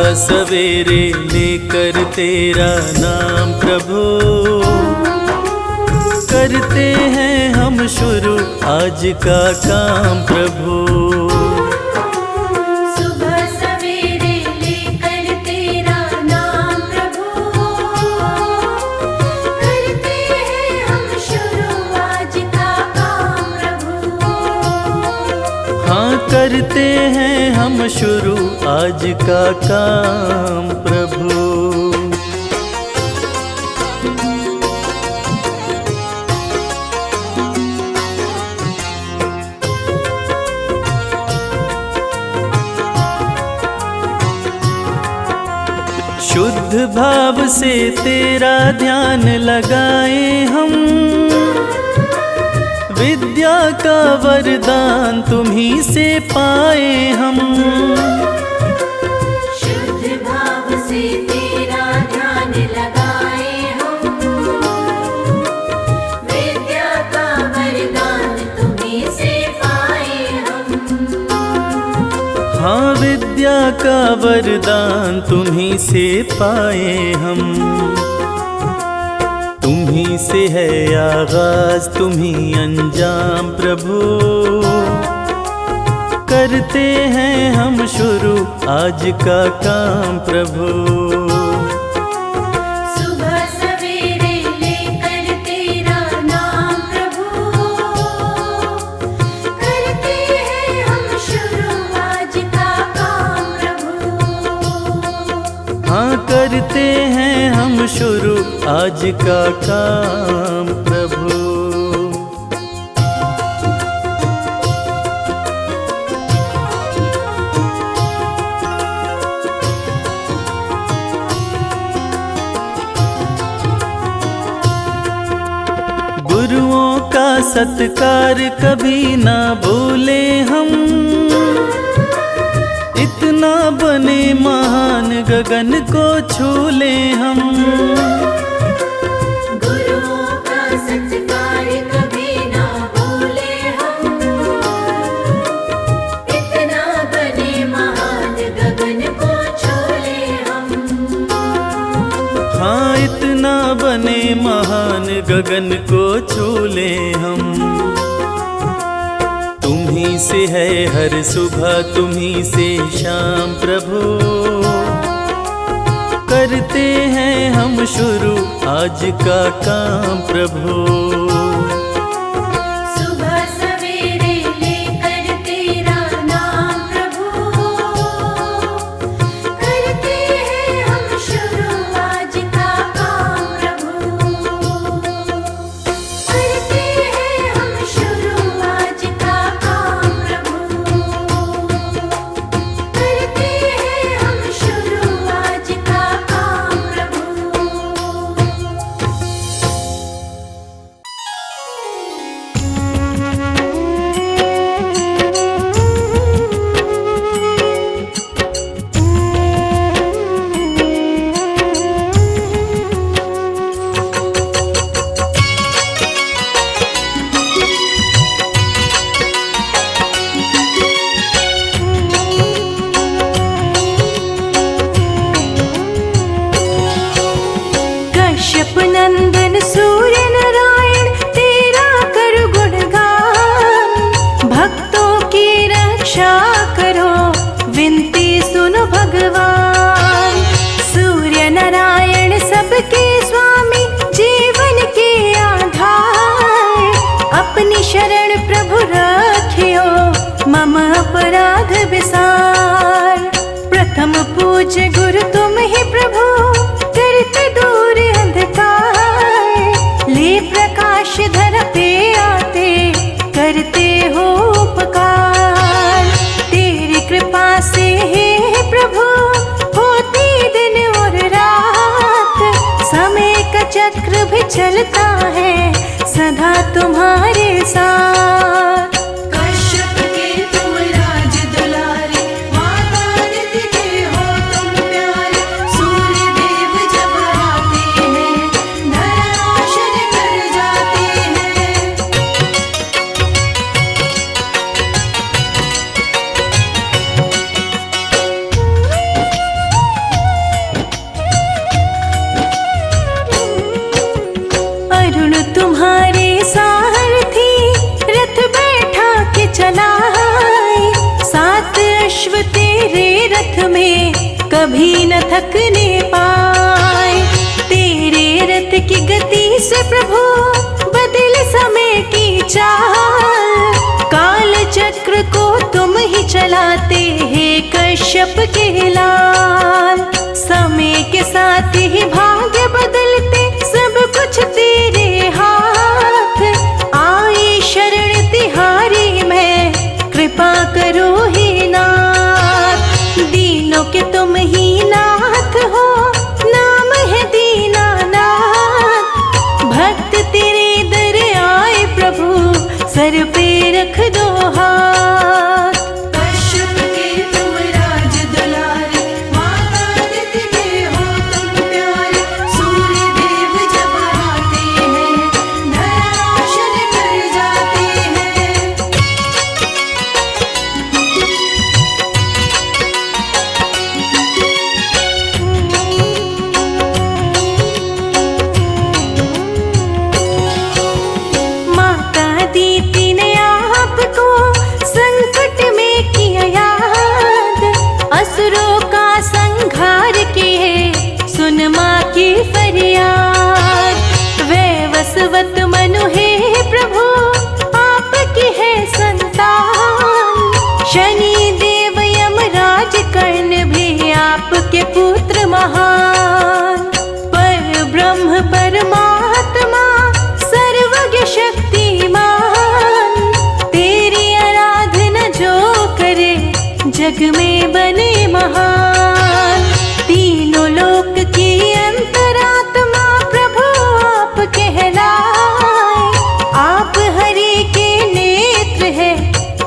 सुबह सवेरे लेकर तेरा नाम प्रभु, करते हैं हम शुरू आज का काम प्रभु। सुबह सवेरे लेकर तेरा नाम प्रभु, करते हैं हम शुरू आज का काम प्रभु। हाँ करते हैं हम शुरू आज का काम प्रभु। शुद्ध भाव से तेरा ध्यान लगाए हम, विद्या का वरदान तुम्हीं से पाए हम। शुद्ध भाव से तेरा ध्यान लगाए हम, विद्या का वरदान तुम्हीं से पाए हम। हाँ विद्या का वरदान तुम्हीं से पाए हम। तुम्हीं से है आगाज तुम्हीं अंजाम प्रभु, करते हैं हम शुरू आज का काम प्रभु। सुबह सवेरे लेकर तेरा नाम प्रभु, करते हैं हम शुरू आज का काम प्रभु। हाँ करते हैं हम शुरू आज का काम प्रभु। गुरुओं का सत्कार कभी ना भूले हम, इतना बने महान गगन को छू ले हम। गुरुओं का सत्कार कभी ना भूले हम, इतना बने महान गगन को छू ले हम। हाँ इतना बने महान गगन को छू ले हम। तुम्हीं से है हर सुबह तुम्हीं से शाम प्रभु, करते हैं हम शुरू आज का काम प्रभु। सुबह सवेरे लेकर तेरा नाम प्रभु, करते हैं हम शुरू आज का काम प्रभु। करते हैं हम शुरू आज का काम प्रभु। करते हैं हम शुरू आज का काम प्रभु। कश्यप नंदन सूर्य नारायण तेरा करो गुणगान, भक्तों की रक्षा करो विनती सुनो भगवान। सूर्य नारायण सबके स्वामी जीवन के आधार, अपनी शरण प्रभु रखियो मम अपराध विसार। प्रथम पूज्य गुरु तुम ही प्रभु, करते दूर अंधकार। ले प्रकाश धर पे आते करते हो उपकार। तेरी कृपा से हे प्रभु होती दिन और रात, समय का चक्र भी चलता है सदा तुम्हारे साथ। कश्यप के तुम राज दुलारे, माता निधि के हो तुम प्यारे। सूर्य देव जब आते हैं धरा रोशन कर जाते हैं। कभी न थकने पाए। तेरे रथ की गति से प्रभु बदल समय की चाल। काल चक्र को तुम ही चलाते हैं कश्यप के लाल। समय के साथ ही भाग्य बदलते सब कुछ तेरे हाथ। आई शरण तिहारी मैं, कृपा करो हे नाथ। दीनों के तुम ही नाथ हो, नाम है दीनानाथ। भक्त तेरे दर आए प्रभु, सर पे रख दो हाथ। कश्यप के तुम राज दुलारे, माता अदिति के हो तुम प्यारे। सूर्य देव जब आते हैं, धरा रोशन कर जाते हैं। माता अदिति ने आपको संकट में किया याद। असुरों का संहार किए, सुन माँ की फरियाद। वैवस्वत मनु है प्रभु, आपकी है संतान। शनि देव यमराज कर्ण भी आपके पुत्र महान। पर ब्रह्म परमात्मा सर्वज्ञ शक्तिमान। तेरी आराधना जो करे, जग में बने महान। तीनों लोक की अंतरात्मा प्रभु आप कहलाए। आप हरि के नेत्र है,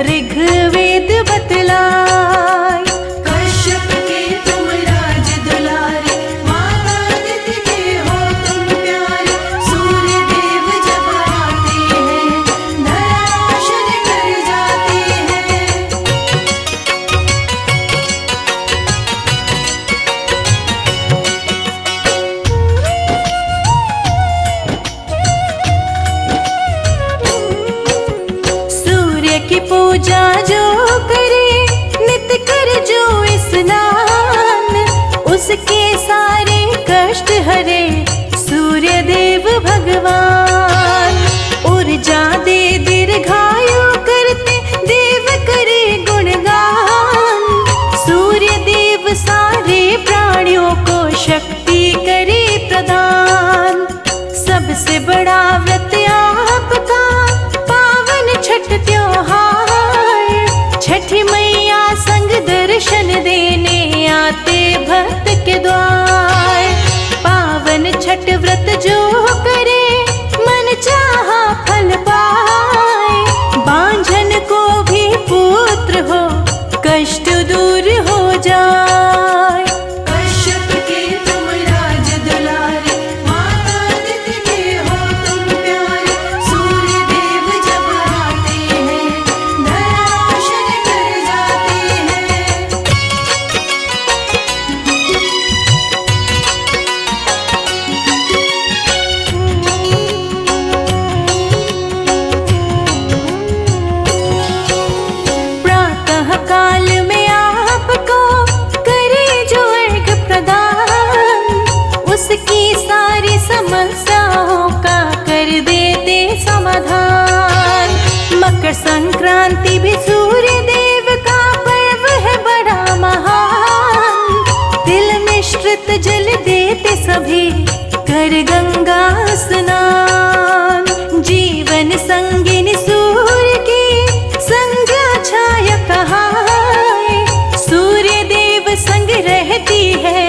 ऋग्वेद बतलाए। कश्यप के तुम राज दुलारे, माता अदिति के हो तुम प्यारे। सूर्य देव जब आते हैं, धरा रोशन कर जाते हैं। सूर्य की पूजा जो करे, नित कर जो स्नान। उसके सारे कष्ट हरे, सूर्य देव भगवान। ऊर्जा दे दीर्घायु करते, देव करे गुणगान। सूर्य देव सारे प्राणियों को शक्ति करे प्रदान। सबसे बड़ा व्रत आपका पावन छठ त्योहार। छठी मैया संग दर्शन देने आते भक्त के द्वार। पावन छठ व्रत जो करे, मन चाहा फल पाए। बांझन को भी पुत्र हो, कष्ट दूर हो जाए। कश्यप के तुम राज दुलारे, माता अदिति के हो तुम प्यारे। सूर्य देव जब आते हैं, धरा रोशन कर जाते हैं। प्रातः काल में आपको करे जो अर्घ प्रदान। उसकी सारी समस्याओं का कर देते समाधान। मकर संक्रांति भी सूर्य देव का पर्व है बड़ा महान। तिल मिश्रित जल देते सभी, कर गंगा स्नान। जीवन संगिनी सूर्य की संज्ञा छाया कहाए। सूर्य देव संग रहती है,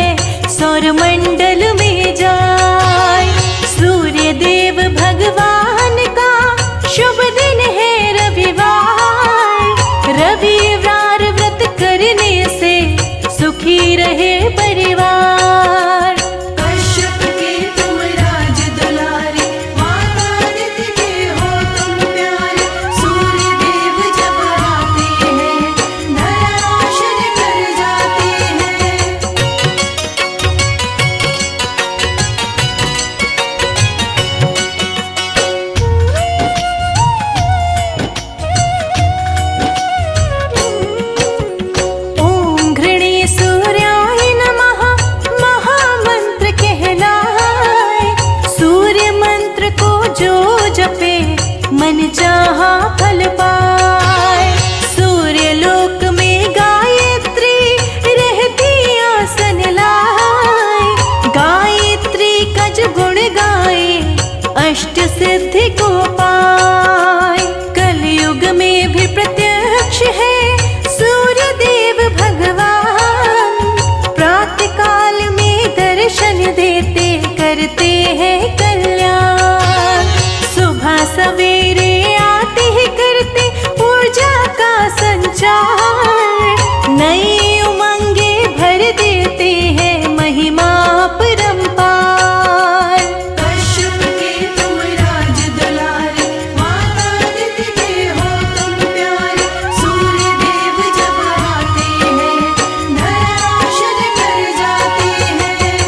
सौर मंडल में जाए। सूर्य देव भगवान का शुभ दिन है रविवार। रविवार व्रत करने से सुखी रहे परिवार। कश्यप के तुम राज दुलारे, माता अदिति के हो तुम प्यारे। सूर्य देव जब आते हैं, धरा रोशन कर जाते हैं। जो जपे मन चाहा फल पाए। सूर्य लोक में गायत्री रहती आसन लाए। गायत्री का जो गुण गाए अष्ट सिद्धि को पाए। कलयुग में भी प्रत्यक्ष है सूर्य देव भगवान। प्रातः काल में दर्शन देते करते हैं कल्याण। सुबह सवेरे आते ही करते ऊर्जा का संचार। नई उमंगे भर देते हैं महिमा परंपार। कश्यप के तुम राज दुलारे, माता अदिति के हो तुम प्यारे। सूर्य देव जब आते हैं धरा रोशन कर जाते हैं।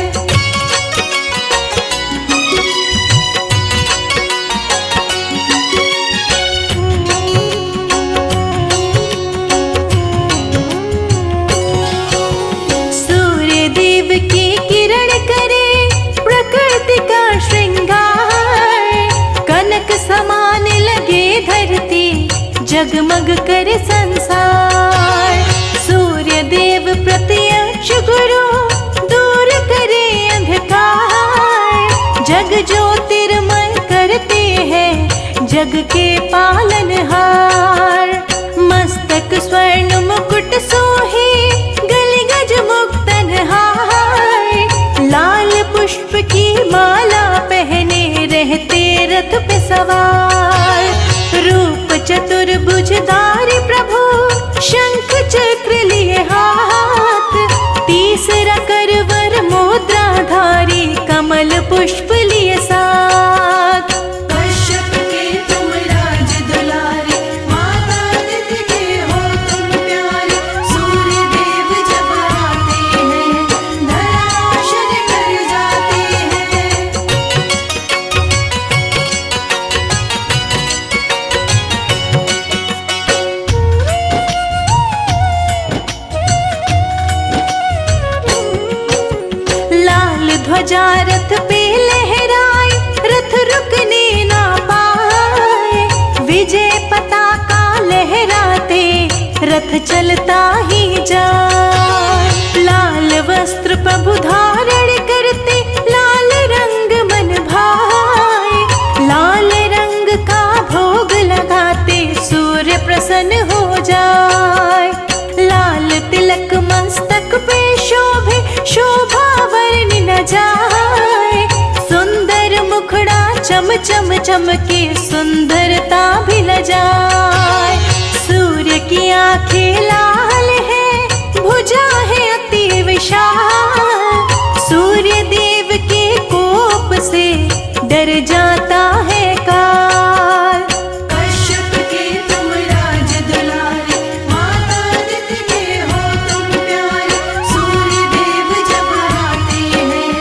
सूर्य देव की किरण करे प्रकृति का श्रृंगार। कनक समान लगे धरती जगमग करे संसार। सूर्य देव प्रत्यक्ष गुरु दूर करे अंधकार। जग ज्योतिर्मय करते हैं जग के पालनहार। मस्तक स्वर्ण मुकुट सोहे गले गज मुक्तन हार। लाल पुष्प की माला पहने रहते रथ पे सवार। रूप चतुर्भुजधारी प्रभु शंख चक्र लिए हाथ। तीसरा करवर मुद्राधारी कमल पुष्प लिए साथ। कश्यप के तुम राज दुलारे, माता अदिति के हो तुम प्यारे। सूर्य देव जब आते हैं धरा रोशन कर जाते हैं। लाल ध्वजा रथ पे लहराए रथ रुकने ना पाए। विजय पताका लहराते रथ चलता ही जाए। लाल वस्त्र प्रभु धारण करते लाल रंग मन भाए। लाल रंग का भोग लगाते सूर्य प्रसन्न हो जाए। लाल तिलक मस्तक पे शोभे शोभा वर्णि न जाए। सुंदर मुखड़ा चम चम चमके सुंदरता भी न जाए। सूर्य की आंखें लाल है भुजा है अति विशाल। सूर्य देव के कोप से डर जाता है काल। कश्यप के तुम राज दुलारे, माता अदिति के हो तुम प्यारे। सूर्य देव जब आते हैं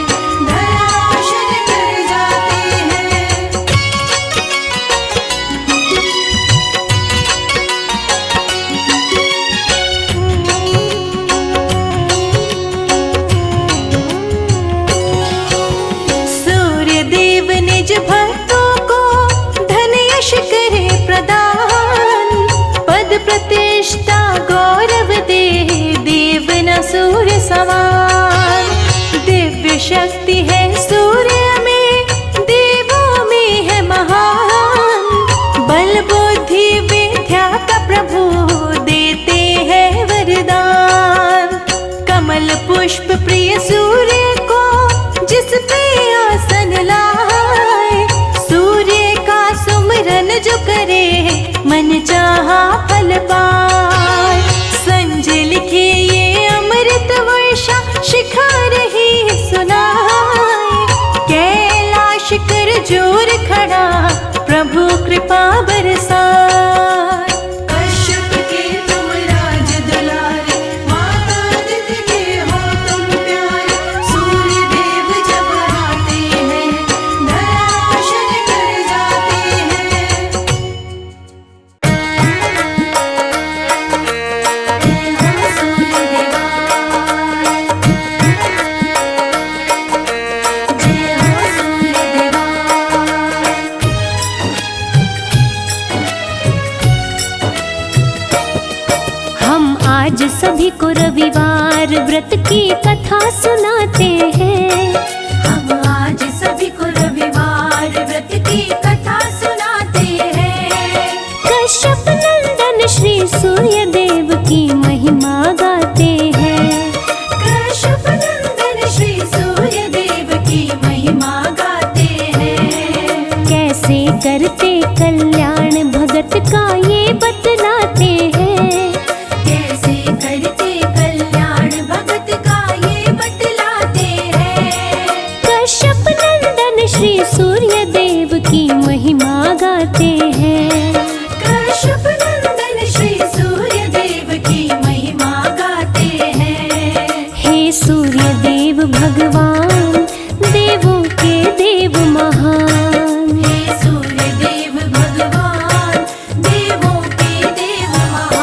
धरा रोशन कर जाते हैं। सूर्य देव निज भक्तों को धन यश करे प्रदान। पद प्रतिष्ठा गौरव दे देव न सूर्य समान। दिव्य शक्ति है सूर्य में देवों में है महान। बल बुद्धि विद्या का प्रभु देते हैं वरदान। कमल पुष्प प्रिय सूर्य को जिस पे आसन लाए। सूर्य का सुमरन जो करे मन चाहा फल पाए। संजय लिखे ये अमृत वर्षा शिखा रही सुनाए। कैलाश कर जोर खड़ा प्रभु कृपा बरसाए। कश्यप के तुम राज दुलारे, माता अदिति के हो तुम प्यारे। को रविवार व्रत की कथा सुनाते हैं। हम आज सभी को रविवार व्रत की कथा सुनाते हैं। कश्यप नंदन श्री सूर्य देव की महिमा गाते हैं। कश्यप नंदन श्री सूर्य देव की महिमा गाते हैं। कैसे करते कल्याण भगत का ये बतलाते हैं। कैसे करते कल्याण भगत का ये बतलाते हैं। कश्यप नंदन श्री सूर्य देव की महिमा गाते हैं। कश्यप नंदन श्री सूर्य देव की महिमा गाते हैं। हे सूर्य देव भगवान देवों के देव महान। हे सूर्य देव भगवान देवों के देव महान।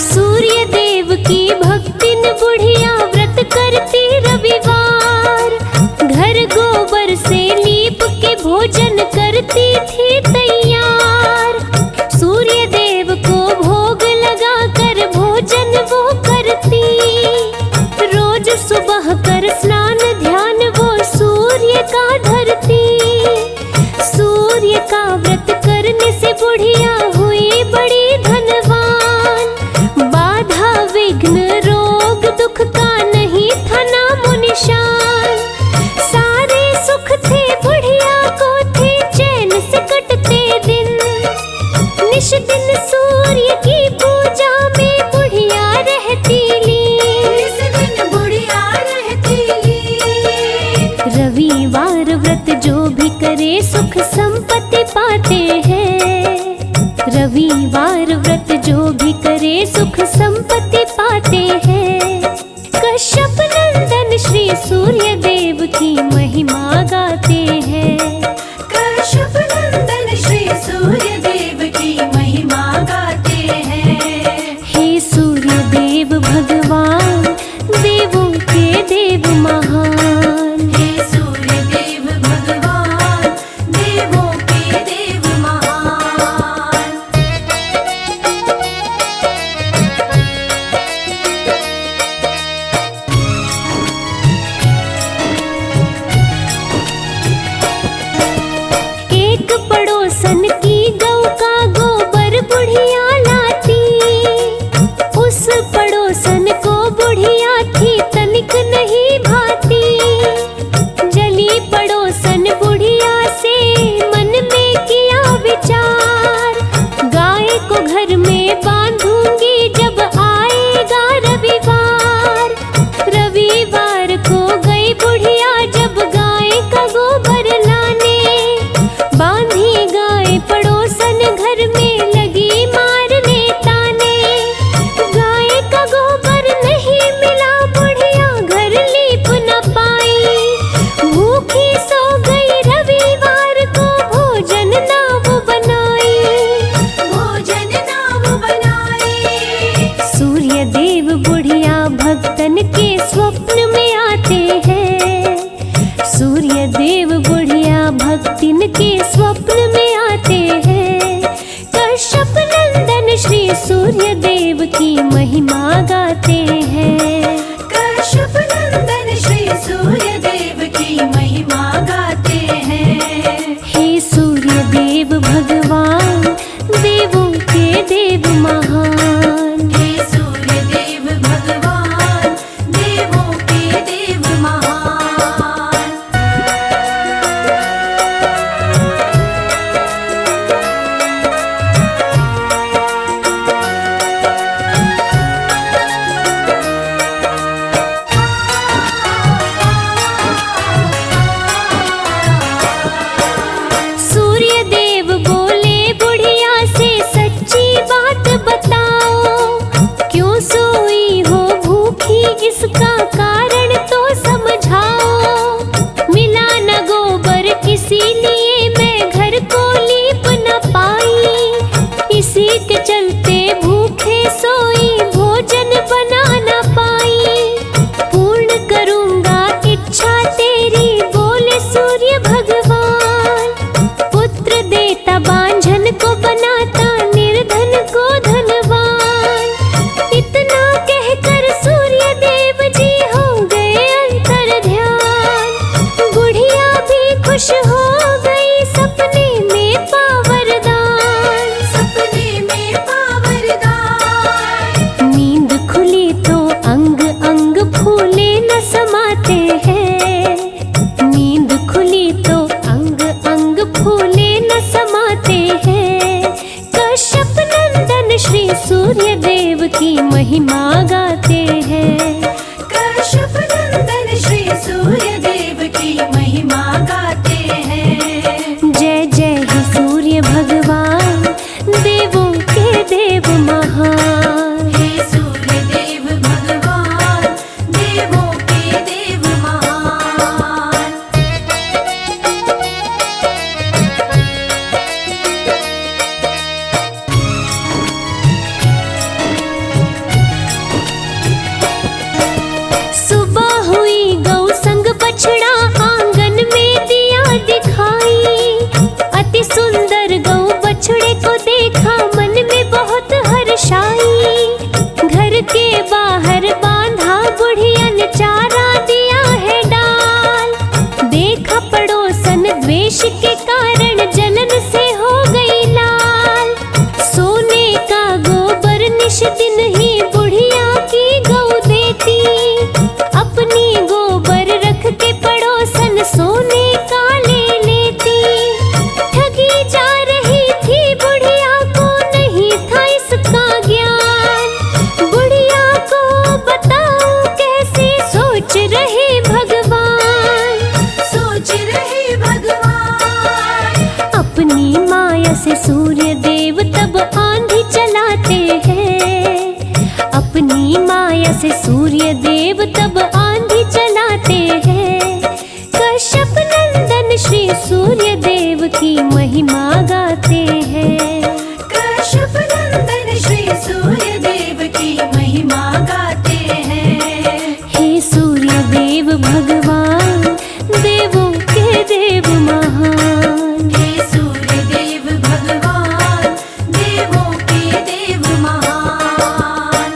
सूर्य देव की भक्तिन बुढ़िया व्रत करती रविवार। घर गोबर से लीप के भोजन करती थी तैयार। सूर्य देव को भोग लगा कर भोजन वो करती। रोज सुबह कर स्नान ध्यान वो सूर्य का धरती। सूर्य का व्रत करने से बुढ़िया हुई बड़ी धनवान। बाधा विघ्न रोग दुख का नहीं था नामो निशान। सारे सुख थे बुढ़िया को थे चैन से कटते दिन। निश दिन सूर्य की पूजा में बुढ़िया रहती लीन। इस दिन बुढ़िया रहती लीन। रविवार व्रत जो भी करे सुख संपत्ति पाते हैं। रविवार व्रत जो भी करे सुख संपत्ति पाते हैं। कश्यप नंदन श्री सूर्य देव की महिमा गाते हैं। कश्यप नंदन श्री सूर्य देव की महिमा गाते हैं। हे सूर्य देव भगवान देवों के देव महान। हे सूर्य देव भगवान देवों के देव महान। एक पड़ोसन की गौ का गोबर बुढ़िया लाती। उस पड़ोसन को बुढ़िया थी तनिक नहीं भाती। जली पड़ोसन बुढ़िया से मन में किया विचार। गाय को घर में बांधूंगी जब आएगा रविवार। रविवार को गई बुढ़िया जब गाय का गोबर लाने। बांधी गाय पड़ोसन घर में लगी मारने ताने। गाय का गोबर नहीं मिला बुढ़िया घर लीप न पाई। भूखी सो गई रविवार को भोजन ना वो बनाई। भोजन नाम बनाए। सूर्य देव बुढ़िया भक्तन के स्वप्न में आते हैं। सूर्य देव बुढ़िया भक्तिन के स्वप्न में आते हैं। कश्यप नंदन श्री सूर्य देव की महिमा गाते हैं। कश्यप नंदन श्री सूर्य देव की महिमा गाते हैं। हे सूर्य देव भगवान देवों के देव महान। हे सूर्य देव भगवान देवों के देव महान। बछड़ा आंगन में दिया दिखाई। अति सुंदर गौ बछड़े को देखा मन में बहुत हर्षाई। घर के बाहर बांधा बुढ़िया ने चारा दिया है डाल। देखा पड़ोसन द्वेष के कारण जलन से हो गई लाल। सोने का गोबर निश दिन ही बुढ़िया की गौ देती। अपनी गोबर रख के पड़ोसन सोने का ले लेती। ठगी जा रही थी बुढ़िया को नहीं था इसका ज्ञान। बुढ़िया को बताओ कैसे सोच रहे भगवान। सोच रहे भगवान। अपनी माया से सूर्य देव तब आंधी चलाते हैं। अपनी माया से सूर्य देव तब आंधी चलाते हैं। कश्यप नंदन श्री सूर्य देव की महिमा गाते हैं। कश्यप नंदन श्री सूर्य देव की महिमा गाते हैं। हे सूर्य देव भगवान, देवों के देव महान। हे सूर्य देव भगवान, देवों के देव महान।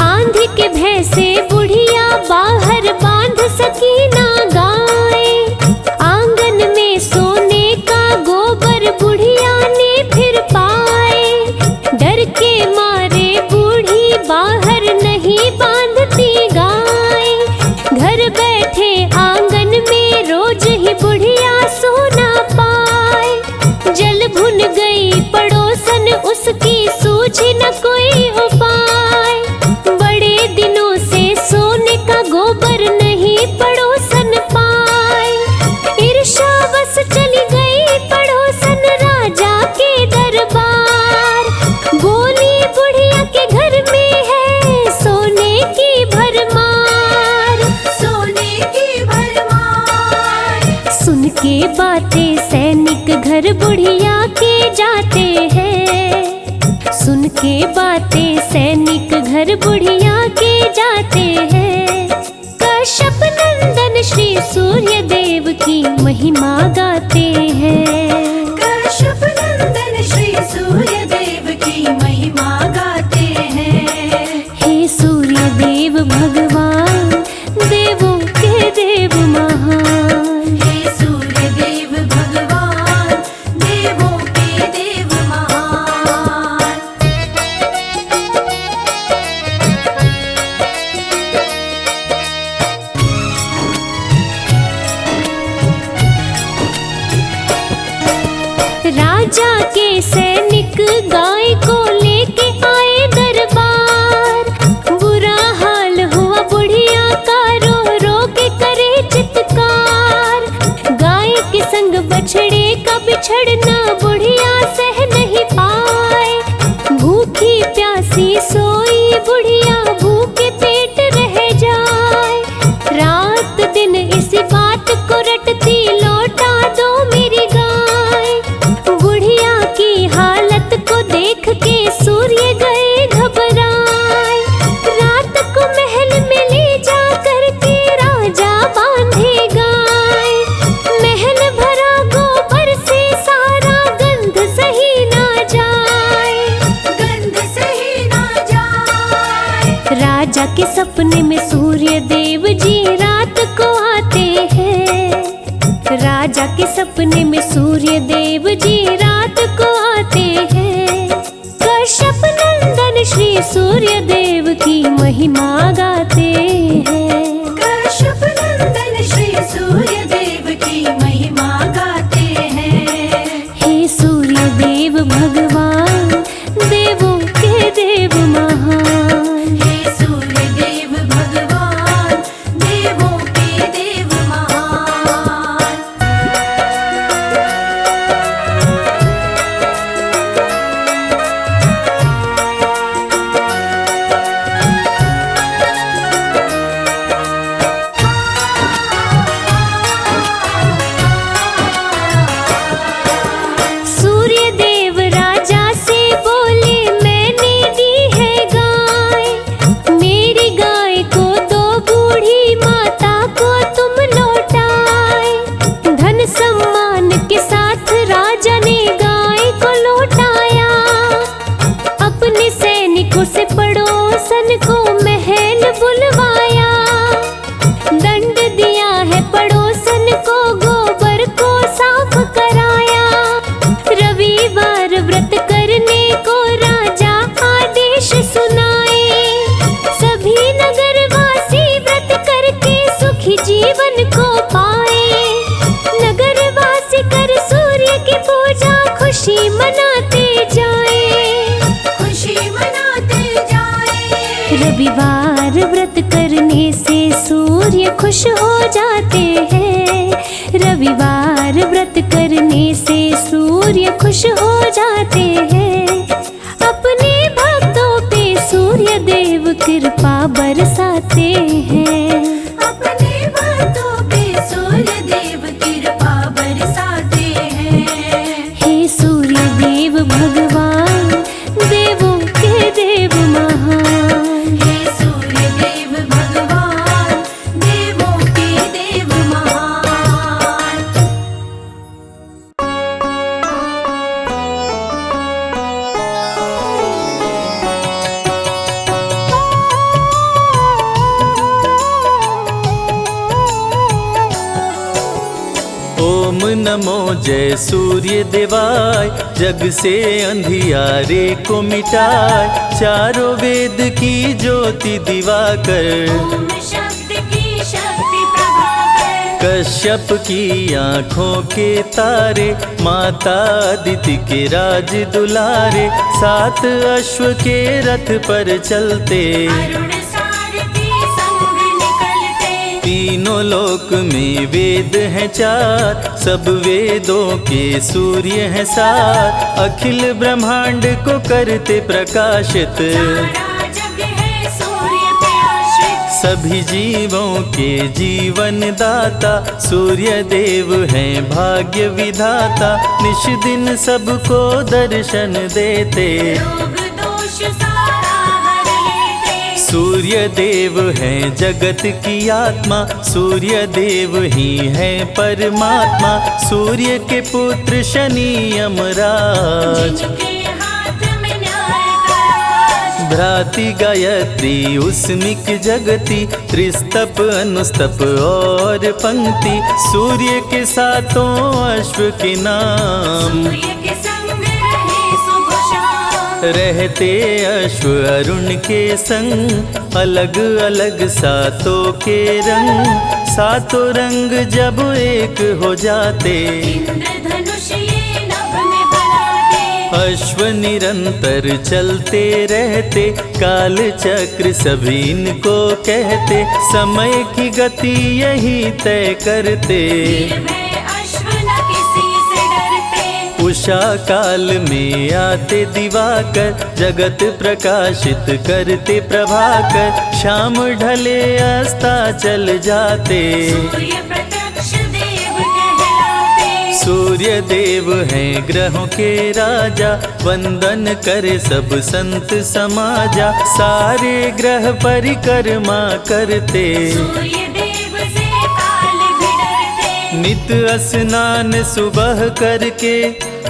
आंधी के भय से बुढ़िया बाहर बांध सकी ना गाय। आंगन में सोने का गोबर बुढ़िया ने फिर पाए। डर के मारे बूढ़ी बाहर नहीं बांधती गाय। घर बैठे आंगन में रोज ही बुढ़िया सोना पाए। जल भुन गई पड़ोसन उसकी सूझी न कोई उपाय। बड़े दिनों से सोने का गोबर नहीं पड़ोसन पाए। ईर्ष्यावश चली गई पड़ोसन राजा के दरबार। बोली बुढ़िया के घर में है सोने की भरमार। सोने की भरमार। सुन के बातें सैनिक घर बुढ़िया के जाते हैं। सुन के बातें सैनिक घर बुढ़िया के जाते हैं। कश्यप नंदन श्री सूर्य देव की महिमा गाते हैं। कश्यप नंदन श्री सूर्य देव की महिमा गाते हैं। हे सूर्य देव भगवान, देवों के देव महान। हे सूर्य देव भगवान, देवों के देव महान। राजा के सैनिक गाय को लेके आए दरबार। बुरा हाल हुआ बुढ़िया का रो रो के करे चित्कार। गाय के संग बछड़े का बिछड़ना बुढ़िया सह नहीं पाए। भूखी प्यासी सोई बुढ़िया भूखे पेट रह जाए। रात दिन इसी बात को रटती लौटा दो मेरी गाय। बुढ़िया की हालत को देख के सूर्य गए घबराए। रात को महल में ले जा करके राजा बांधे गाय। महल भरा गोबर से सारा गंध सही ना जाए। गंध सही ना जाए। राजा के सपने में सूर्य देव जी रात को आते हैं। राजा के सपने में सूर्य देव जी रात को आते हैं। कश्यप नंदन श्री सूर्य देव की महिमा गाते हैं। कश्यप नंदन श्री सूर्य देव की महिमा गाते हैं। हे सूर्य देव भगवान, देवों के देव महान। हे सूर्य देव भगवान, देवों के देव महान। को महल बुलवाया, दंड दिया है पड़ोसन को, गोबर को साफ कराया। रविवार व्रत करने को राजा आदेश सुनाए, सभी नगरवासी व्रत करके सुखी जीवन को पाए। नगरवासी कर सूर्य की पूजा, खुशी मनाते जाए, खुशी मनाते जाए। रविवार व्रत करने से सूर्य खुश हो जाते हैं। रविवार व्रत करने से सूर्य खुश हो जाते हैं। अपने भक्तों पे सूर्य देव कृपा बरसाते हैं। अपने भक्तों पे सूर्य देव कृपा बरसाते हैं। हे सूर्य देव भगवान, देवों के देव महान। हे सूर्य देव भगवान, देवों के देव महान। ओम नमो जय सूर्य देवाय, जग से अंधियारे को मिटाय। चारों वेद की ज्योति दिवाकर, ओम शब्द की शक्ति प्रभाकर। कश्यप की आँखों के तारे, माता अदिति के राज दुलारे। सात अश्व के रथ पर चलते, अरुण सारथी संग निकलते। तीनों लोक में वेद हैं चार, सब वेदों के सूर्य हैं सात। अखिल ब्रह्मांड को करते प्रकाशित, सारा जग है सूर्य पे आश्रित। सभी जीवों के जीवन दाता। सूर्य देव हैं भाग्य विधाता, निश दिन सबको दर्शन देते। रोग दोष सारा हर लेते। सूर्य देव हैं जगत की आत्मा, सूर्य देव ही हैं परमात्मा। सूर्य के पुत्र शनि यमराज, जिनके हाथ में न्याय का राज। भ्राति गायत्री उस्मिक जगति, त्रिस्तप अनुस्तप और पंक्ति। सूर्य के सातों अश्व के नाम, सूर्य के संग रहे सुबह शाम। रहते अश्व अरुण के संग। अलग अलग सातों के रंग, सातों रंग जब एक हो जाते। इंद्रधनुष ये नभ में बनाते। अश्व निरंतर चलते रहते, काल चक्र सभी इनको कहते। समय की गति यही तय करते, निर्भय अश्व न किसी से डरते। उषा काल में आते दिवाकर, जगत प्रकाशित करते प्रभाकर। शाम ढले अस्ता चल जाते, सूर्य प्रत्यक्ष देव कहलाते। सूर्य देव हैं ग्रहों के राजा, वंदन करे सब संत समाजा। सारे ग्रह परिक्रमा करते, सूर्य देव से काल भी डरते। नित स्नान सुबह करके,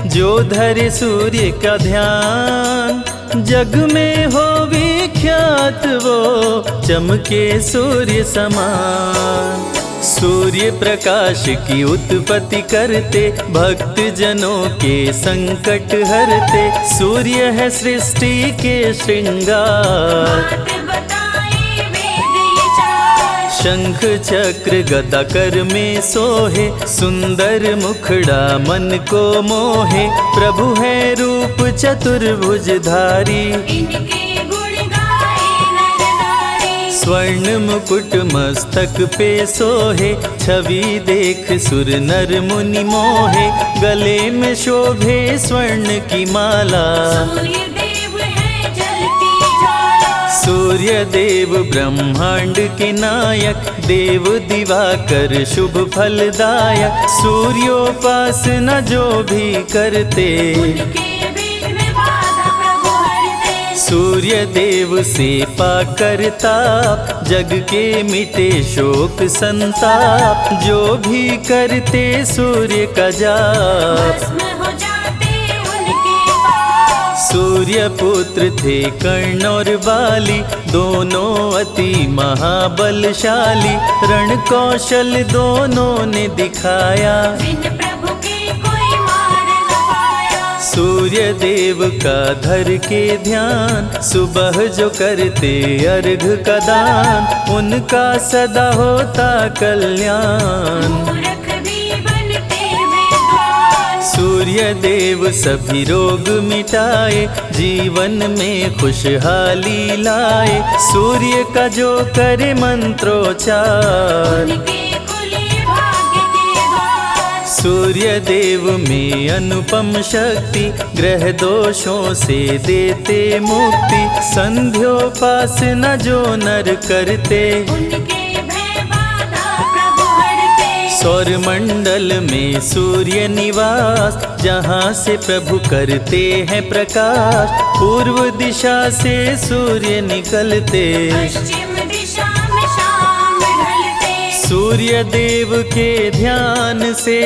जो धरे सूर्य का ध्यान। जग में हो विख्यात वो, चमके सूर्य समान। सूर्य प्रकाश की उत्पत्ति करते, भक्त जनों के संकट हरते। सूर्य है सृष्टि के श्रृंगार, बात बताए वेद ये चार। शंख चक्र गदा कर में सोहे, सुंदर मुखड़ा मन को मोहे। प्रभु है रूप चतुर्भुजधारी, इनके गुण गाए नर नारी। स्वर्ण मुकुट मस्तक पे सोहे, छवि देख सुर नर मुनि मोहे। गले में शोभे स्वर्ण की माला, सूर्य देव है जलती ज्वाला। सूर्य देव ब्रह्मांड के नायक, देव दिवाकर शुभ फलदायक। सूर्योपासना जो भी करते, उनके विघ्न बाधा प्रभु हरते। सूर्य देव से पाकर ताप, जग के मिटे शोक संताप। जो भी करते सूर्य का जाप, भस्म हो जाते उनके पाप। सूर्य पुत्र थे कर्ण और बाली, दोनों अति महाबलशाली। रण कौशल दोनों ने दिखाया, बिन प्रभु के कोई मार न पाया। सूर्य देव का धर के ध्यान, सुबह जो करते अर्घ का दान, उनका सदा होता कल्याण। मूर्ख भी बनते विद्वान, सूर्य देव सभी रोग मिटाए, जीवन में खुशहाली लाए। सूर्य का जो करे मंत्रोच्चार, उनके खुले भाग्य के द्वार। सूर्य देव में अनुपम शक्ति, ग्रह दोषों से देते मुक्ति। संध्योपासना जो नर करते, उनके भय बाधा प्रभु हरते। सौर मंडल में सूर्य निवास, जहाँ से प्रभु करते हैं प्रकाश। पूर्व दिशा से सूर्य निकलते, पश्चिम दिशा में शाम ढलते। सूर्य देव के ध्यान से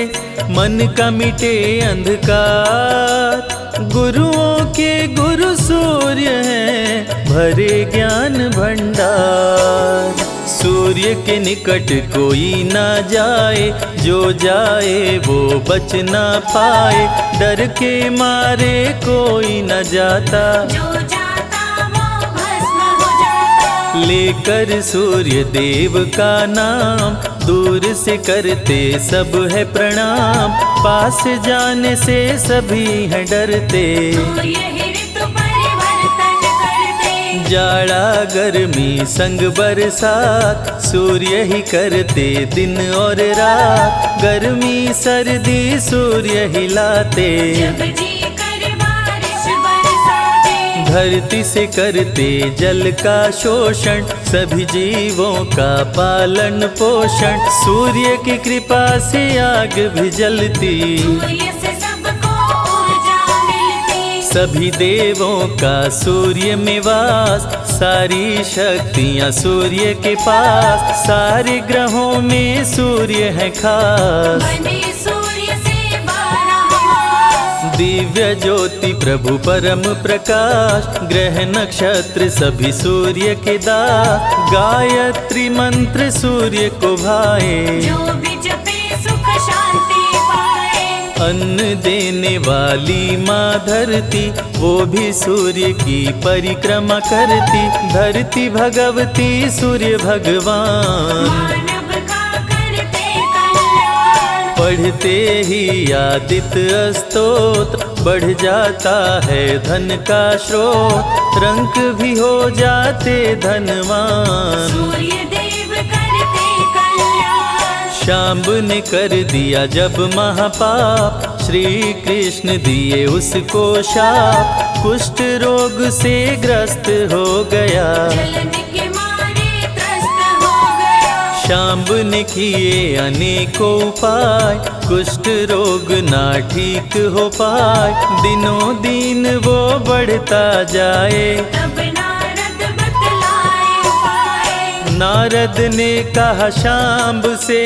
मन का मिटे अंधकार। गुरुओं के गुरु सूर्य हैं, भरे ज्ञान भंडार। सूर्य के निकट कोई ना जाए, जो जाए वो बच ना पाए। डर के मारे कोई न जाता, जो जाता वो भस्म हो जाता। लेकर सूर्य देव का नाम, दूर से करते सब है प्रणाम। पास जाने से सभी हैं डरते, सूर्य ही ऋतु परिवर्तन करते। जाड़ा गर्मी संग बरसात, सूर्य ही करते दिन और रात। गर्मी सर्दी सूर्य ही लाते, जब जी कर बारिश बरसाते। धरती से करते जल का शोषण, सभी जीवों का पालन पोषण। सूर्य की कृपा से आग भी जलती, सूर्य से सबको ऊर्जा मिलती। सभी देवों का सूर्य में वास। सारी शक्तियाँ सूर्य के पास, सारे ग्रहों में सूर्य है खास। बने सूर्य से 12 मास। दिव्य ज्योति प्रभु परम प्रकाश, ग्रह नक्षत्र सभी सूर्य के दास। गायत्री मंत्र सूर्य को भाए, जो भी जपे सुख शांति पाए। अन्न देने वाली माँ धरती, वो भी सूर्य की परिक्रमा करती। धरती भगवती सूर्य भगवान, मानव का करते कल्याण। पढ़ते ही आदित्य स्तोत्र, बढ़ जाता है धन का स्रोत। रंक भी हो जाते धनवान, सूर्य देव करते कल्याण। शाम्ब ने कर दिया जब महापाप, श्री कृष्ण दिए उसको शाप। कुष्ठ रोग से ग्रस्त हो गया, जलन के मारे त्रस्त हो गया। शाम्ब ने किए अनेकों उपाय, कुष्ठ रोग ना ठीक हो पाए। दिनों दिन वो बढ़ता जाए, तब नारद बतलाए उपाय। नारद ने कहा शाम्ब से,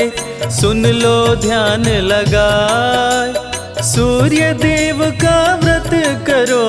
सुन लो ध्यान लगाए। सूर्य देव का व्रत करो,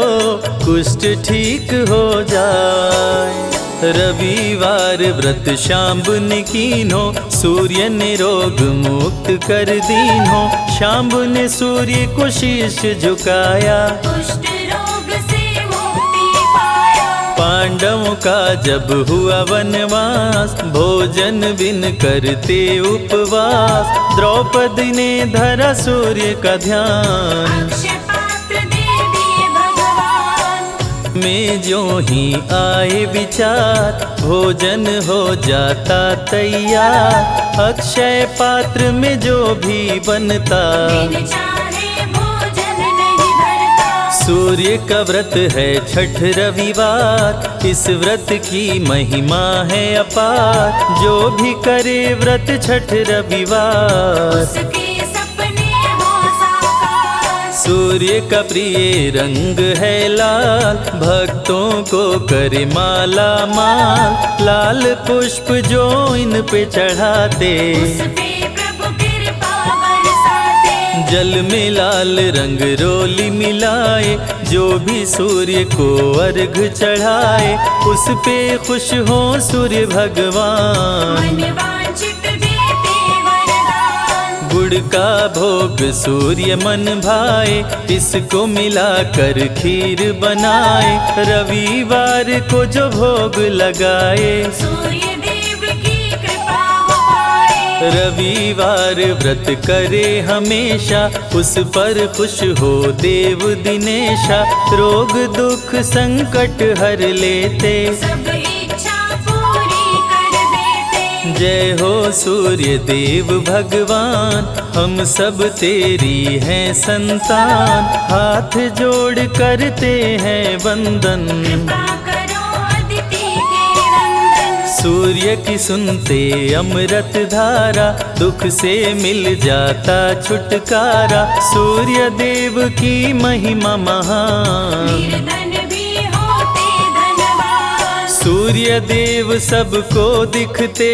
कुष्ठ ठीक हो जाए। रविवार व्रत शाम्ब ने कीन्हो, सूर्य ने रोग मुक्त कर दीन्हो। शाम्ब ने सूर्य को शीश झुकाया, कुष्ठ रोग से मुक्ति पाया। पांडवों का जब हुआ वनवास, भोजन बिन करते उपवास। द्रौपदी ने धरा सूर्य का ध्यान, अक्षय पात्र दे दिए भगवान। में जो ही आए विचार, भोजन हो जाता तैयार। अक्षय पात्र में जो भी बनता, बिन चाहे भोजन नहीं भरता। सूर्य का व्रत है छठ रविवार, इस व्रत की महिमा है अपार। जो भी करे व्रत छठ रविवार, उसके सपने हो साकार। सूर्य का प्रिय रंग है लाल, भक्तों को करे माला माल। लाल पुष्प जो इन पे चढ़ाते, उस पे प्रभु कृपा बरसाते। जल में लाल रंग रोली मिलाए, जो भी सूर्य को अर्घ चढ़ाए, उस पे खुश हो सूर्य भगवान। मनवांछित देते वरदान। गुड़ का भोग सूर्य मन भाए, इसको मिलाकर खीर बनाए, रविवार को जो भोग लगाए, सूर्य देव की कृपा हो पाए। रविवार व्रत करे हमेशा, उस पर खुश हो देव दिनेशा, रोग दुख संकट हर लेते, सब इच्छा पूरी कर देते। जय हो सूर्य देव भगवान, हम सब तेरी हैं संतान, हाथ जोड़ करते हैं वंदन। कृपा करो अदिति के नंदन। सूर्य की सुनते अमृत धारा, दुख से मिल जाता छुटकारा, सूर्य देव की महिमा महान। निर्धन भी होते धनवान। सूर्य देव सबको दिखते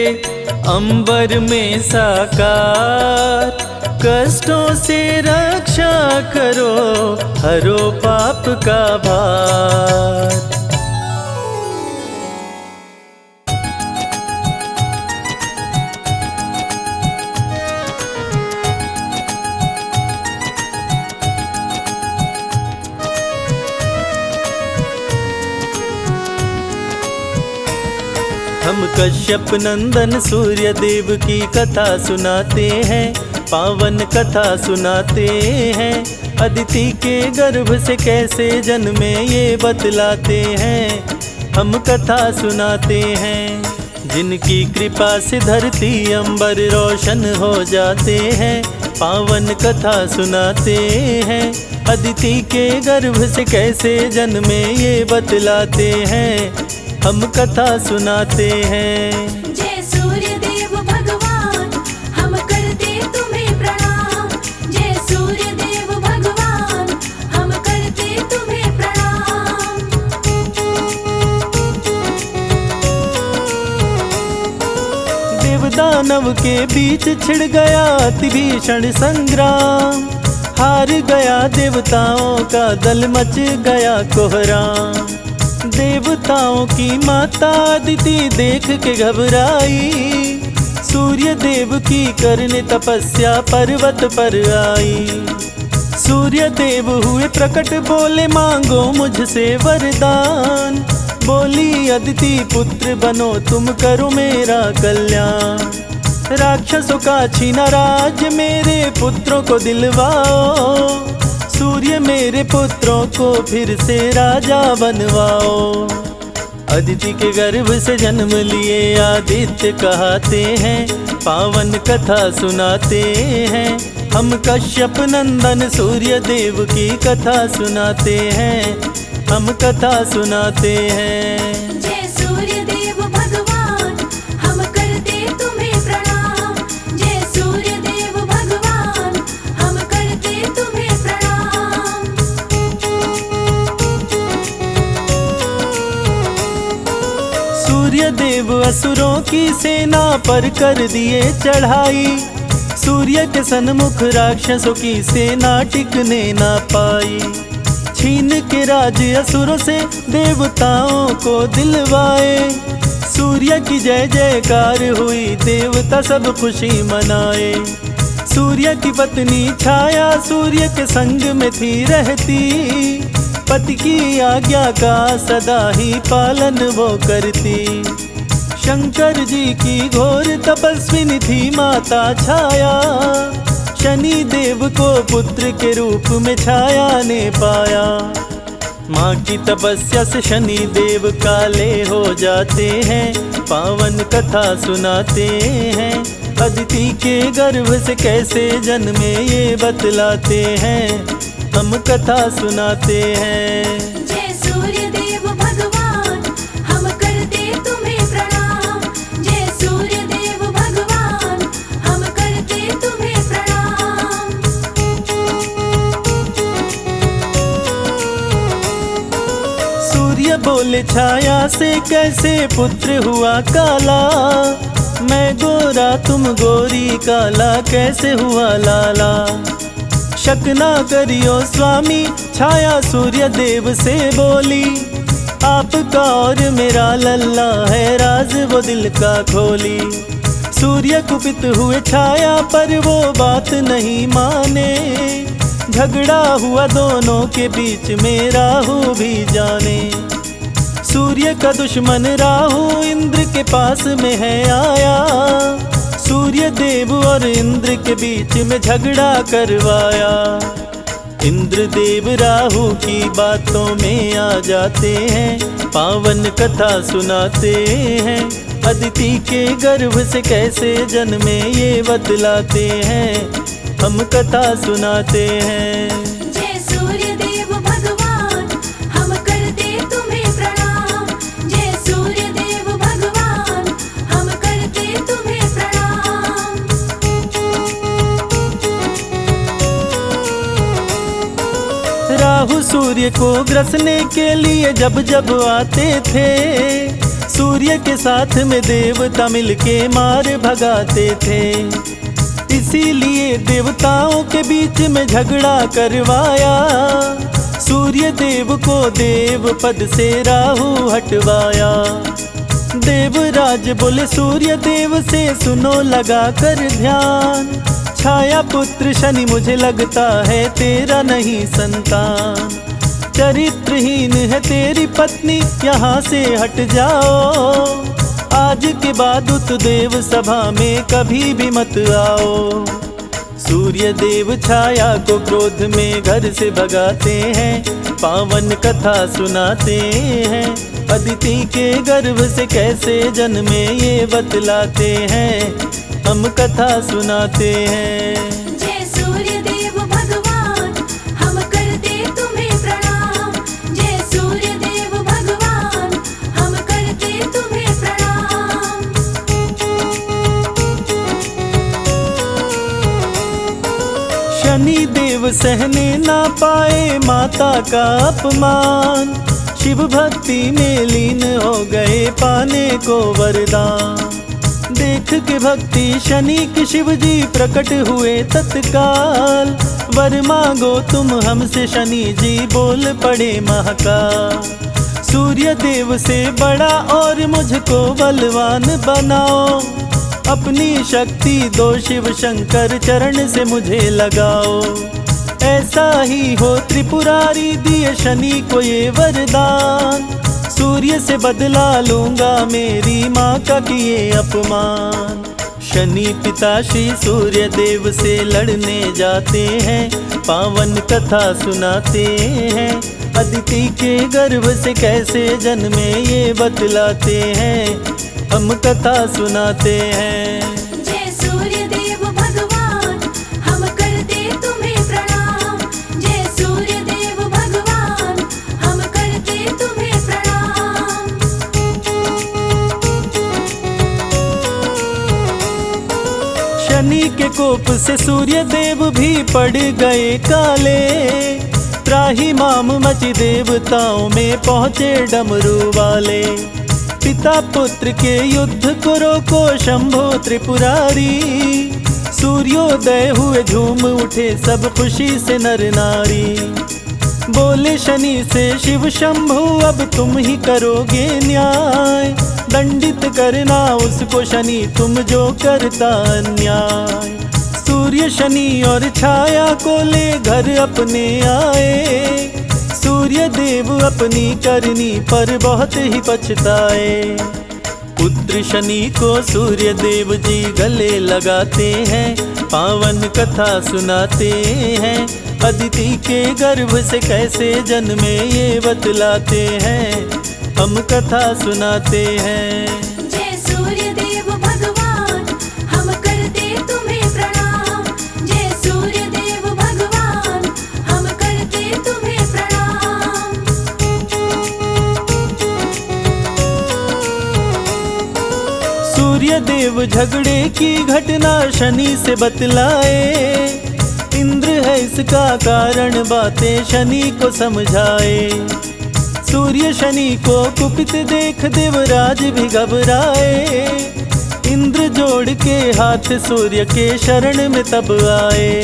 अंबर में साकार, कष्टों से रक्षा करो, हरो पाप का भार। हम कश्यप नंदन सूर्य देव की कथा सुनाते हैं, पावन कथा सुनाते हैं, अदिति के गर्भ से कैसे जन्मे ये बतलाते हैं। हम कथा सुनाते हैं, जिनकी कृपा से धरती अंबर रोशन हो जाते हैं, पावन कथा सुनाते हैं, अदिति के गर्भ से कैसे जन्मे ये बतलाते हैं। हम कथा सुनाते हैं। जय सूर्य देव भगवान, हम करते तुम्हें प्रणाम। जय सूर्य देव भगवान, हम करते तुम्हें प्रणाम। देवदानव के बीच छिड़ गया अति भीषण संग्राम, हार गया देवताओं का दल, मच गया कोहराम। देवताओं की माता अदिति देख के घबराई, सूर्य देव की करने तपस्या पर्वत पर आई। सूर्य देव हुए प्रकट, बोले मांगो मुझसे वरदान, बोली अदिति पुत्र बनो तुम, करो मेरा कल्याण। राक्षसों का छीना राज्य, मेरे पुत्रों को दिलवाओ, सूर्य मेरे पुत्रों को फिर से राजा बनवाओ। अदिति के गर्भ से जन्म लिए आदित्य कहते हैं, पावन कथा सुनाते हैं। हम कश्यप नंदन सूर्य देव की कथा सुनाते हैं, हम कथा सुनाते हैं। जय सूर्य देव भगवान, हम करते तुम्हें प्रणाम। जय सूर्य देव भगवान, हम करते तुम्हें प्रणाम। सूर्य देव असुरों की सेना पर कर दिए चढ़ाई, सूर्य के सन्मुख राक्षसों की सेना टिकने ना पाई। छीन के राज असुरों से देवताओं को दिलवाए, सूर्य की जय जयकार हुई, देवता सब खुशी मनाए। सूर्य की पत्नी छाया सूर्य के संग में थी रहती, पति की आज्ञा का सदा ही पालन वो करती। शंकर जी की घोर तपस्विनी थी माता छाया, शनि देव को पुत्र के रूप में छाया ने पाया। माँ की तपस्या से शनि देव काले हो जाते हैं, पावन कथा सुनाते हैं। अदिति के गर्भ से कैसे जन्मे ये बतलाते हैं, हम कथा सुनाते हैं। जय सूर्य देव भगवान, हम करते तुम्हें प्रणाम। जय सूर्य देव भगवान, हम करते तुम्हें प्रणाम। सूर्य बोले छाया से कैसे पुत्र हुआ काला, मैं गोरा तुम गोरी, काला कैसे हुआ लाला। शक ना करियो स्वामी, छाया सूर्य देव से बोली। आपका और मेरा लल्ला है, राज वो दिल का खोली। सूर्य कुपित हुए छाया पर वो बात नहीं माने, झगड़ा हुआ दोनों के बीच में राहु भी जाने। सूर्य का दुश्मन राहु इंद्र के पास में है आया, सूर्य देव और इंद्र के बीच में झगड़ा करवाया। इंद्र देव राहु की बातों में आ जाते हैं, पावन कथा सुनाते हैं। अदिति के गर्भ से कैसे जन्मे ये बतलाते हैं, हम कथा सुनाते हैं। जय सूर्य देव भगवान, हम करते तुम्हें प्रणाम। जय सूर्य देव भगवान, हम करते तुम्हें प्रणाम। राहु सूर्य को ग्रसने के लिए जब जब आते थे, सूर्य के साथ में देवता मिलके मार भगाते थे। इसीलिए देवताओं के बीच में झगड़ा करवाया, सूर्य देव को देव पद से राहु हटवाया। देवराज बोले सूर्य देव से, सुनो लगा कर ध्यान। छाया पुत्र शनि मुझे लगता है तेरा नहीं संतान। चरित्रहीन है तेरी पत्नी, यहाँ से हट जाओ। आज के बाद उत देव सभा में कभी भी मत आओ। सूर्य देव छाया को क्रोध में घर से भगाते हैं, पावन कथा सुनाते हैं। अदिति के गर्भ से कैसे जन्मे ये बतलाते हैं, हम कथा सुनाते हैं। जय सूर्य देव भगवान, हम करते तुम्हें प्रणाम। जय सूर्य देव भगवान, हम करते तुम्हें प्रणाम। शनि देव सहने ना पाए माता का अपमान, शिव भक्ति में लीन हो गए पाने को वरदान। देख के भक्ति शनि की शिव जी प्रकट हुए तत्काल, वर मांगो तुम हमसे शनि जी बोल पड़े महाकाल। सूर्य देव से बड़ा और मुझको बलवान बनाओ, अपनी शक्ति दो शिव शंकर चरण से मुझे लगाओ। ऐसा ही हो त्रिपुरारी दिए शनि को ये वरदान, सूर्य से बदला लूंगा मेरी माँ का किए अपमान। शनि पिता श्री सूर्य देव से लड़ने जाते हैं, पावन कथा सुनाते हैं। अदिति के गर्भ से कैसे जन्मे ये बतलाते हैं, हम कथा सुनाते हैं। जय सूर्य देव भगवान, हम करते तुम्हें प्रणाम। जय सूर्य देव भगवान, हम करते तुम्हें प्रणाम। शनि के कोप से सूर्य देव भी पड़ गए काले, त्राही माम मची देवताओं में पहुँचे डमरू वाले। पिता पुत्र के युद्ध को रोको शंभो त्रिपुरारी, सूर्योदय हुए झूम उठे सब खुशी से नर नारी। बोले शनि से शिव शंभु अब तुम ही करोगे न्याय, दंडित करना उसको शनि तुम जो करता अन्याय। सूर्य शनि और छाया को ले घर अपने आए, सूर्य देव अपनी करनी पर बहुत ही पछताए। पुत्र शनि को सूर्य देव जी गले लगाते हैं, पावन कथा सुनाते हैं। अदिति के गर्भ से कैसे जन्मे ये बतलाते हैं, हम कथा सुनाते हैं। जय सूर्य देव भगवान, हम करते तुम्हें प्रणाम। जय सूर्य देव भगवान, हम करते तुम्हें प्रणाम। सूर्य देव झगड़े की घटना शनि से बतलाए, इंद्र है इसका कारण बातें शनि को समझाए। सूर्य शनि को कुपित देख देवराज भी घबराए, इंद्र जोड़ के हाथ सूर्य के शरण में तब आए।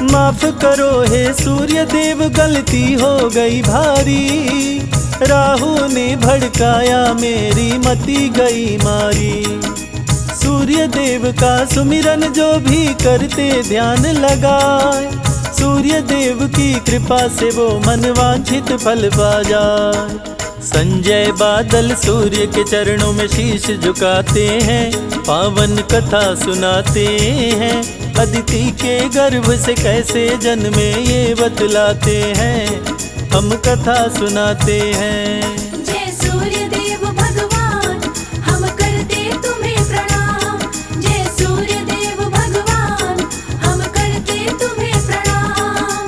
माफ करो हे सूर्य देव, गलती हो गई भारी। राहु ने भड़काया मेरी मति गई मारी। सूर्य देव का सुमिरन जो भी करते ध्यान लगाए, सूर्य देव की कृपा से वो मनवांछित फल पा जाए। संजय बादल सूर्य के चरणों में शीश झुकाते हैं, पावन कथा सुनाते हैं। अदिति के गर्भ से कैसे जन्मे ये बतलाते हैं, हम कथा सुनाते हैं। जय सूर्य देव भगवान, हम करते तुम्हें प्रणाम। जय सूर्य देव भगवान, हम करते तुम्हें प्रणाम।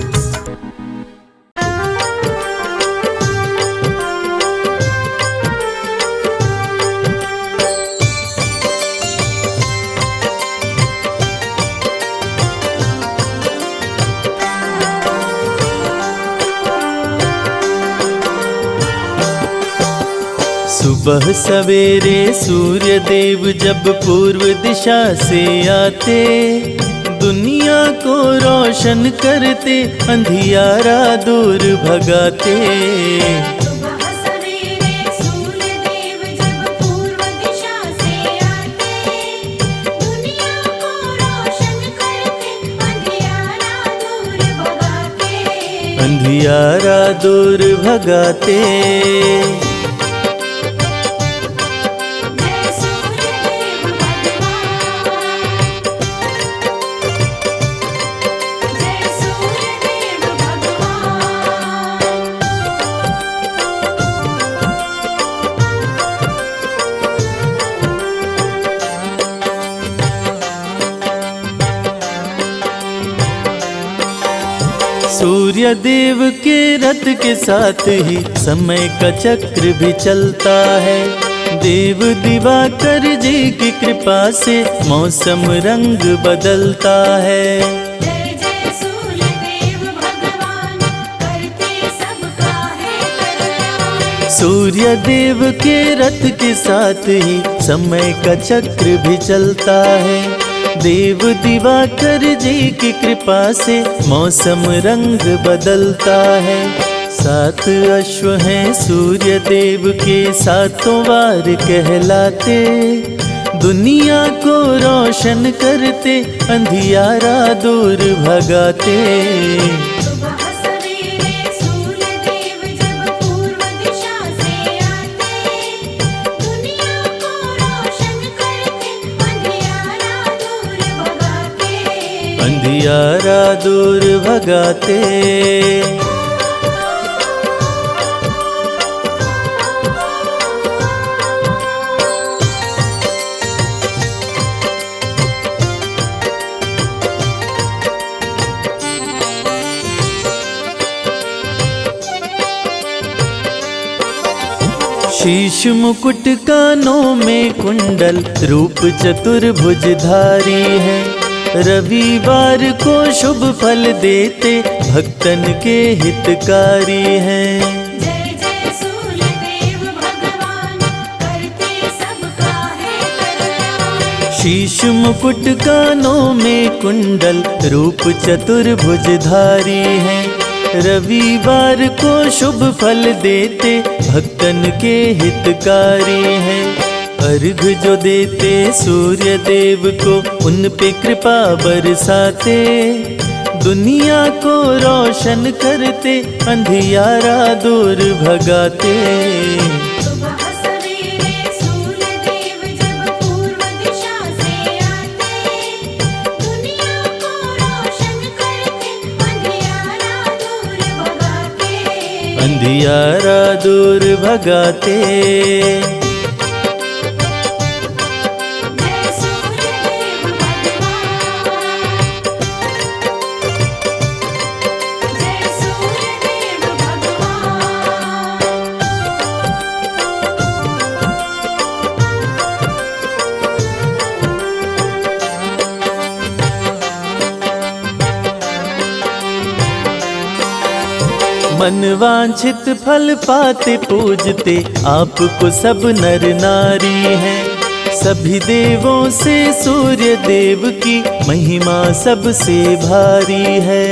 सुबह सवेरे सूर्य देव जब पूर्व दिशा से आते, दुनिया को रोशन करते, अंधियारा दूर भगाते। सुबह सवेरे सूर्य देव जब पूर्व दिशा से आते, दुनिया को रोशन करते, अंधियारा दूर भगाते। अंधियारा दूर भगाते। जय सूर्य देव भगवान, जय सूर्य देव भगवान। सूर्य देव के रथ के साथ ही समय का चक्र भी चलता है। देव दिवाकर जी की कृपा से मौसम रंग बदलता है। जय जय सूर्य देव भगवान, करते सबका है कल्याण। सूर्य देव के रथ के साथ ही समय का चक्र भी चलता है। देव दिवाकर जी की कृपा से मौसम रंग बदलता है। 7 अश्व हैं सूर्य देव के, सातों वार कहलाते, दुनिया को रोशन करते, अंधियारा दूर भगाते। सुबह सवेरे सूर्य देव जब पूर्व दिशा से आते, दुनिया को रोशन करते, अंधियारा दूर भगाते। अंधियारा दूर भगाते। शीश मुकुट कानों में कुंडल, रूप चतुर्भुजधारी है। रविवार को शुभ फल देते, भक्तन के हितकारी हैं। जय जय सूर्य देव भगवान, करते सबका है कल्याण। शीश मुकुट कानों में कुंडल, रूप चतुर्भुजधारी है। रविवार को शुभ फल देते, भक्तन के हितकारी हैं। अर्घ जो देते सूर्य देव को, उन पे कृपा बरसाते, दुनिया को रोशन करते, अंधियारा दूर भगाते। सुबह सवेरे सूर्य देव जब पूर्व दिशा से आते, दुनिया को रोशन करते, अंधियारा दूर भगाते। अंधियारा दूर भगाते। जय सूर्य देव भगवान, जय सूर्य देव भगवान। मनवांछित फल पाते पूजते, आपको सब नर नारी हैं। सभी देवों से सूर्य देव की महिमा सबसे भारी है।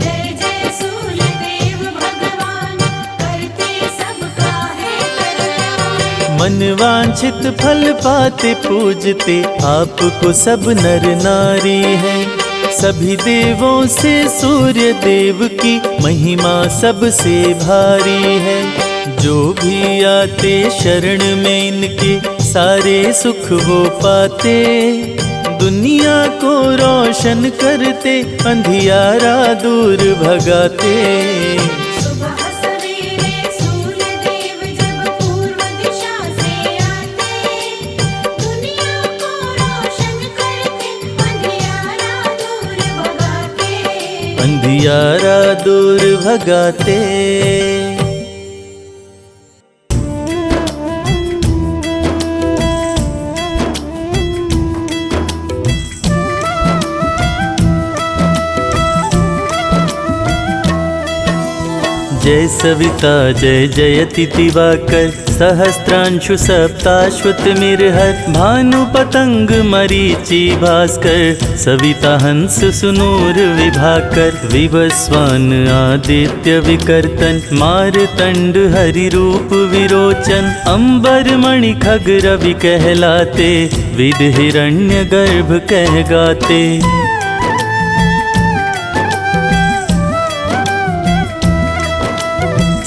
जय जय सूर्य देव भगवान, करते सबका है कल्याण। मन वांछित फल पाते पूजते आपको सब नर नारी है। सभी देवों से सूर्य देव की महिमा सबसे भारी है। जो भी आते शरण में इनके सारे सुख वो पाते। दुनिया को रोशन करते अंधियारा दूर भगाते। सुबह सवेरे सूर्य देव जब पूर्व दिशा से आते, दुनिया को रोशन करते, अंधियारा दूर भगाते। अंधियारा दूर भगाते। जय सविता जय जयति दिवाकर, सहस्त्रांशु सप्ताश्वतमिर्हर। भानु पतंग मरीचि भास्कर, सविता हंस सुनूर विभाकर। विवस्वान आदित्य विकर्तन, मारतंड हरि रूप विरोचन। अंबर मणि खग रवि कहलाते, विद हिरण्य गर्भ कह गाते।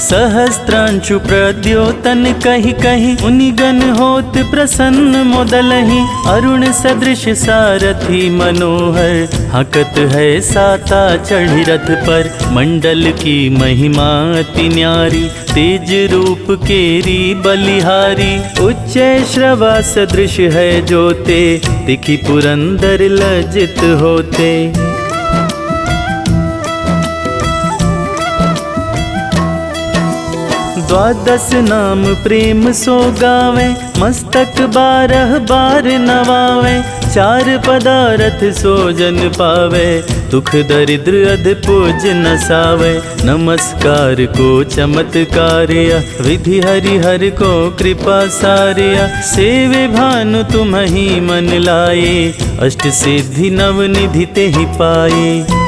सहस्त्रांशु प्रद्योतन कहि कहि, मुनिगण होत प्रसन्न मोदलहि। अरुण सदृश सारथी मनोहर, हकत है साता चढ़ी रथ पर। मंडल की महिमा अति न्यारी, तेज रूप केरी बलिहारी। उच्च श्रवा सदृश है जोते, दिखि पुरंदर लज्जित होते। द्वादश नाम प्रेम सो गावे, मस्तक 12 बार नवावे। 4 पदारथ सो जन पावे, दुख दरिद्र अध पूज नसावे। नमस्कार को चमत्कार्य, विधि हरिहर को कृपा सार्य। सेवे भानु तुम ही मन लाए, अष्ट सिद्धि नव निधि ते ही पाए।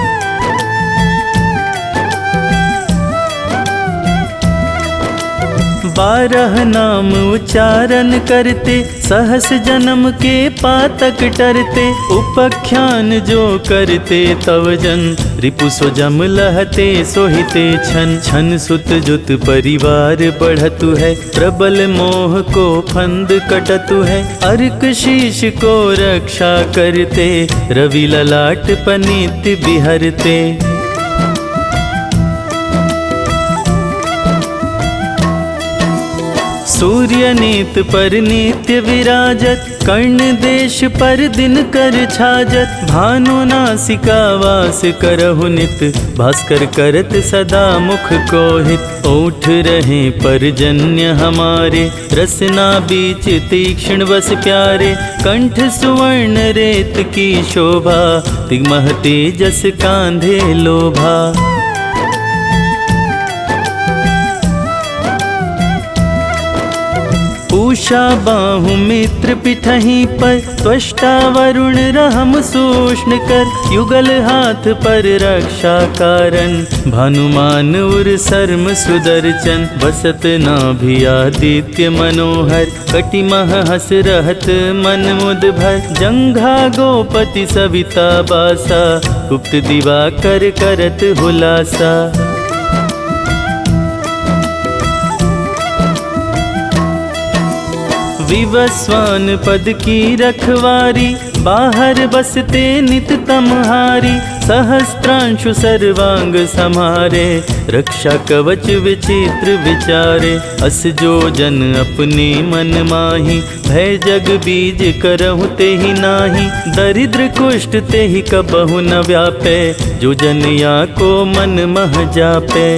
12 नाम उच्चारण करते, सहस जन्म के पातक टरते। उपख्यान जो करते तव जन, रिपु सो जम लहते सोहिते छन। छन सुत जुत परिवार बढ़तु है, प्रबल मोह को फंद कटतु है। अर्क शीश को रक्षा करते, रवि ललाट पनीत बिहरते। सूर्य नीत पर नित्य विराजत, कर्ण देश पर दिन कर छाजत। भानु नासिका वास करहु नित, भास्कर करत सदा मुख को हित। ओठ रहे परजन्य हमारे, रसना बीच तीक्ष्ण बस प्यारे। कंठ सुवर्ण रेत की शोभा, तिगमह तेजस कांधे लोभा। पूषा बाहु मित्र पिठहीं पर, त्वष्टा वरुण रहम सूष्ण कर। युगल हाथ पर रक्षा कारण, भानुमान उर सर्म सुदर्शन। बसत नाभि आदित्य मनोहर, कटिमह हस रहत मन मुद भर। जंघा गोपति सविता बासा, गुप्त दिवाकर करत हुलासा। विवस्वान पद की रखवारी, बाहर बसते नित तमहारी। सहस्त्रांशु सर्वांग समारे, रक्षा कवच विचित्र विचारे। अस जो जन अपने मन माही, भय जग बीज करहु ते ही नाही। दरिद्र कुष्ठ ते ही कबहु न व्यापे, जो जन या को मन मह जापे।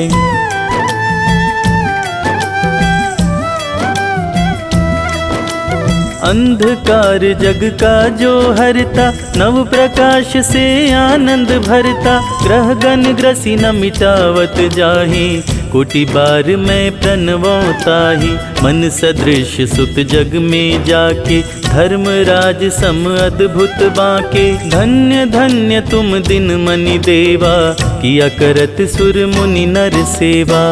अंधकार जग का जो हरता, नव प्रकाश से आनंद भरता। ग्रह गण ग्रसी न मिटावत जाहि, कोटि बार मैं प्रणवताही, मन सदृश सुत जग में जाके, धर्मराज सम अद्भुत बाके। धन्य धन्य तुम दिन मनि देवा, किया करत सुर मुनि नर सेवा।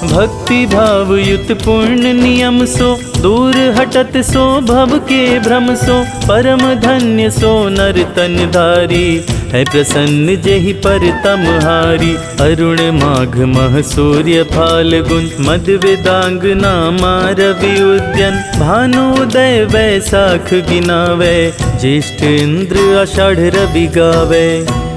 भक्ति भाव युत पूर्ण नियम सो, दूर हटत सो भव के भ्रम सो। परम धन्य सो नर तन धारी, है प्रसन्न जेहि पर तमहारी। अरुण माघ मह सूर्य फाल्गुन, मद वेदांग नामा रवि उद्यन। भानुदय वैसाख गिनावे, ज्येष्ठ इंद्र आषाढ़ रवि गावे।